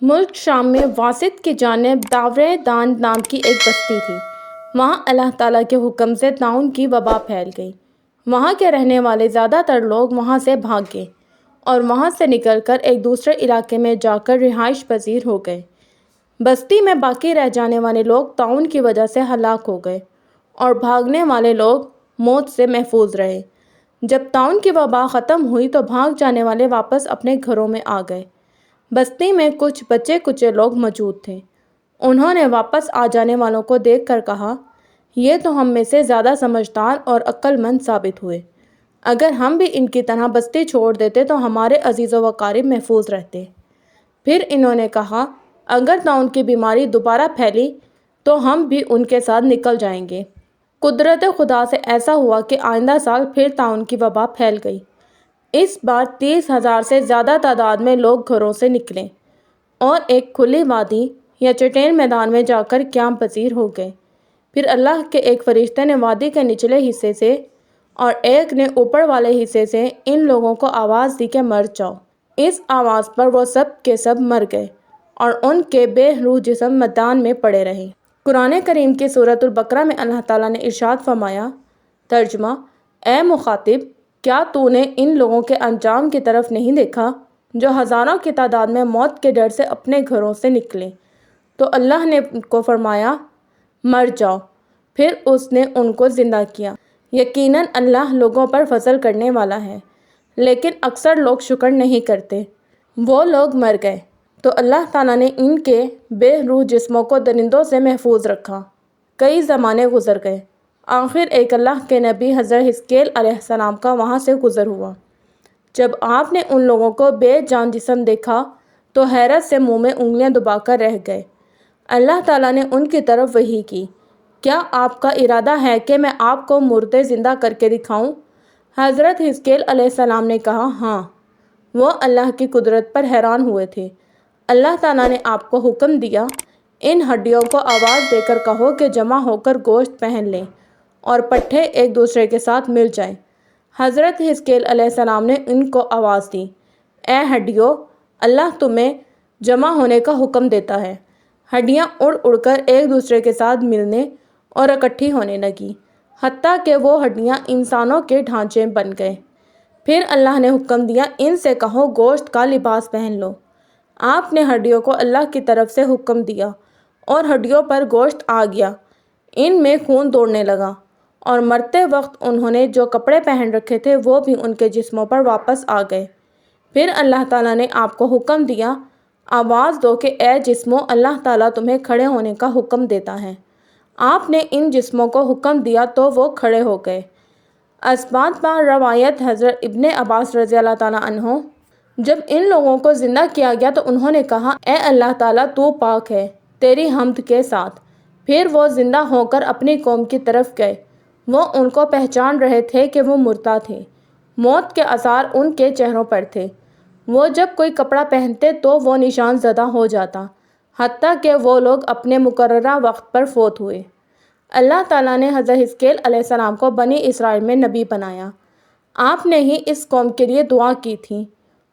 ملک شام میں واسط کی جانب داور دان نام کی ایک بستی تھی۔ وہاں اللہ تعالیٰ کے حکم سے طاعون کی وبا پھیل گئی۔ وہاں کے رہنے والے زیادہ تر لوگ وہاں سے بھاگ گئے اور وہاں سے نکل کر ایک دوسرے علاقے میں جا کر رہائش پذیر ہو گئے۔ بستی میں باقی رہ جانے والے لوگ طاعون کی وجہ سے ہلاک ہو گئے اور بھاگنے والے لوگ موت سے محفوظ رہے۔ جب طاعون کی وبا ختم ہوئی تو بھاگ جانے والے واپس اپنے گھروں میں آ گئے۔ بستی میں کچھ بچے کچے لوگ موجود تھے۔ انہوں نے واپس آ جانے والوں کو دیکھ کر کہا، یہ تو ہم میں سے زیادہ سمجھدار اور عقل مند ثابت ہوئے۔ اگر ہم بھی ان کی طرح بستی چھوڑ دیتے تو ہمارے عزیز و اقارب محفوظ رہتے۔ پھر انہوں نے کہا، اگر طاعون کی بیماری دوبارہ پھیلی تو ہم بھی ان کے ساتھ نکل جائیں گے۔ قدرت خدا سے ایسا ہوا کہ آئندہ سال پھر طاعون کی وبا پھیل گئی۔ اس بار 30,000 سے زیادہ تعداد میں لوگ گھروں سے نکلے اور ایک کھلی وادی یا چٹیل میدان میں جا کر قیام پذیر ہو گئے۔ پھر اللہ کے ایک فرشتے نے وادی کے نچلے حصے سے اور ایک نے اوپر والے حصے سے ان لوگوں کو آواز دی کہ مر جاؤ۔ اس آواز پر وہ سب کے سب مر گئے اور ان کے بے روح جسم میدان میں پڑے رہے۔ قرآن کریم کی سورۃ البقرہ میں اللہ تعالیٰ نے ارشاد فرمایا، ترجمہ: اے مخاطب، کیا تو نے ان لوگوں کے انجام کی طرف نہیں دیکھا جو ہزاروں کی تعداد میں موت کے ڈر سے اپنے گھروں سے نکلے تو اللہ نے ان کو فرمایا مر جاؤ، پھر اس نے ان کو زندہ کیا۔ یقیناً اللہ لوگوں پر فضل کرنے والا ہے، لیکن اکثر لوگ شکر نہیں کرتے۔ وہ لوگ مر گئے تو اللہ تعالیٰ نے ان کے بے روح جسموں کو درندوں سے محفوظ رکھا۔ کئی زمانے گزر گئے، آخر ایک اللہ کے نبی حضرت حزقیل علیہ السلام کا وہاں سے گزر ہوا۔ جب آپ نے ان لوگوں کو بے جان جسم دیکھا تو حیرت سے منہ میں انگلیاں دبا کر رہ گئے۔ اللہ تعالیٰ نے ان کی طرف وحی کی، کیا آپ کا ارادہ ہے کہ میں آپ کو مردے زندہ کر کے دکھاؤں؟ حضرت حزقیل علیہ السلام نے کہا، ہاں۔ وہ اللہ کی قدرت پر حیران ہوئے تھے۔ اللہ تعالیٰ نے آپ کو حکم دیا، ان ہڈیوں کو آواز دے کر کہو کہ جمع ہو کر گوشت پہن لیں اور پٹھے ایک دوسرے کے ساتھ مل جائیں۔ حضرت حزقیل علیہ السلام نے ان کو آواز دی، اے ہڈیوں، اللہ تمہیں جمع ہونے کا حکم دیتا ہے۔ ہڈیاں اڑ اڑ کر ایک دوسرے کے ساتھ ملنے اور اکٹھی ہونے لگیں، حتیٰ کہ وہ ہڈیاں انسانوں کے ڈھانچے بن گئے۔ پھر اللہ نے حکم دیا، ان سے کہو گوشت کا لباس پہن لو۔ آپ نے ہڈیوں کو اللہ کی طرف سے حکم دیا اور ہڈیوں پر گوشت آ گیا، ان میں خون دوڑنے لگا، اور مرتے وقت انہوں نے جو کپڑے پہن رکھے تھے وہ بھی ان کے جسموں پر واپس آ گئے۔ پھر اللہ تعالیٰ نے آپ کو حکم دیا، آواز دو کہ اے جسموں، اللہ تعالیٰ تمہیں کھڑے ہونے کا حکم دیتا ہے۔ آپ نے ان جسموں کو حکم دیا تو وہ کھڑے ہو گئے۔ اسبات با روایت حضرت ابن عباس رضی اللہ تعالیٰ عنہ، جب ان لوگوں کو زندہ کیا گیا تو انہوں نے کہا، اے اللہ تعالیٰ، تو پاک ہے تیری حمد کے ساتھ۔ پھر وہ زندہ ہو کر اپنی قوم کی طرف گئے۔ وہ ان کو پہچان رہے تھے کہ وہ مردہ تھے، موت کے آثار ان کے چہروں پر تھے۔ وہ جب کوئی کپڑا پہنتے تو وہ نشان زدہ ہو جاتا، حتیٰ کہ وہ لوگ اپنے مقررہ وقت پر فوت ہوئے۔ اللہ تعالیٰ نے حضرت حزقیل علیہ السلام کو بنی اسرائیل میں نبی بنایا۔ آپ نے ہی اس قوم کے لیے دعا کی تھی۔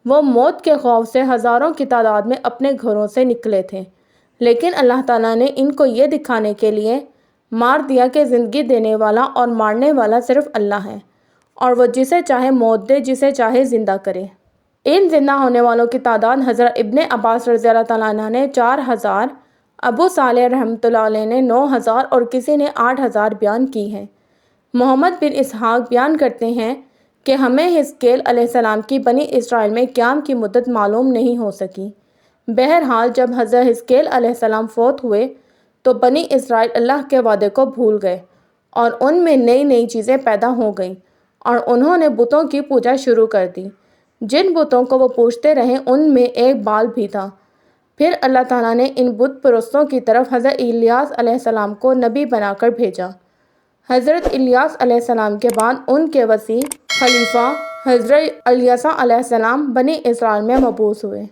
وہ موت کے خوف سے ہزاروں کی تعداد میں اپنے گھروں سے نکلے تھے، لیکن اللہ تعالیٰ نے ان کو یہ دکھانے کے لیے مار دیا کہ زندگی دینے والا اور مارنے والا صرف اللہ ہے، اور وہ جسے چاہے موت دے، جسے چاہے زندہ کرے۔ ان زندہ ہونے والوں کی تعداد حضرت ابن عباس رضی اللہ تعالیٰ عنہ نے 4,000، ابو صالح رحمۃ اللہ علیہ نے 9,000 اور کسی نے 8,000 بیان کی ہے۔ محمد بن اسحاق بیان کرتے ہیں کہ ہمیں حزقیل علیہ السلام کی بنی اسرائیل میں قیام کی مدت معلوم نہیں ہو سکی۔ بہرحال جب حضرت حزقیل علیہ السلام فوت ہوئے تو بنی اسرائیل اللہ کے وعدے کو بھول گئے اور ان میں نئی نئی چیزیں پیدا ہو گئیں، اور انہوں نے بتوں کی پوجا شروع کر دی۔ جن بتوں کو وہ پوجتے رہے ان میں ایک بال بھی تھا۔ پھر اللہ تعالیٰ نے ان بت پرستوں کی طرف حضرت الیاس علیہ السلام کو نبی بنا کر بھیجا۔ حضرت الیاس علیہ السلام کے بعد ان کے وصی خلیفہ حضرت الیسع علیہ السلام بنی اسرائیل میں مبعوث ہوئے۔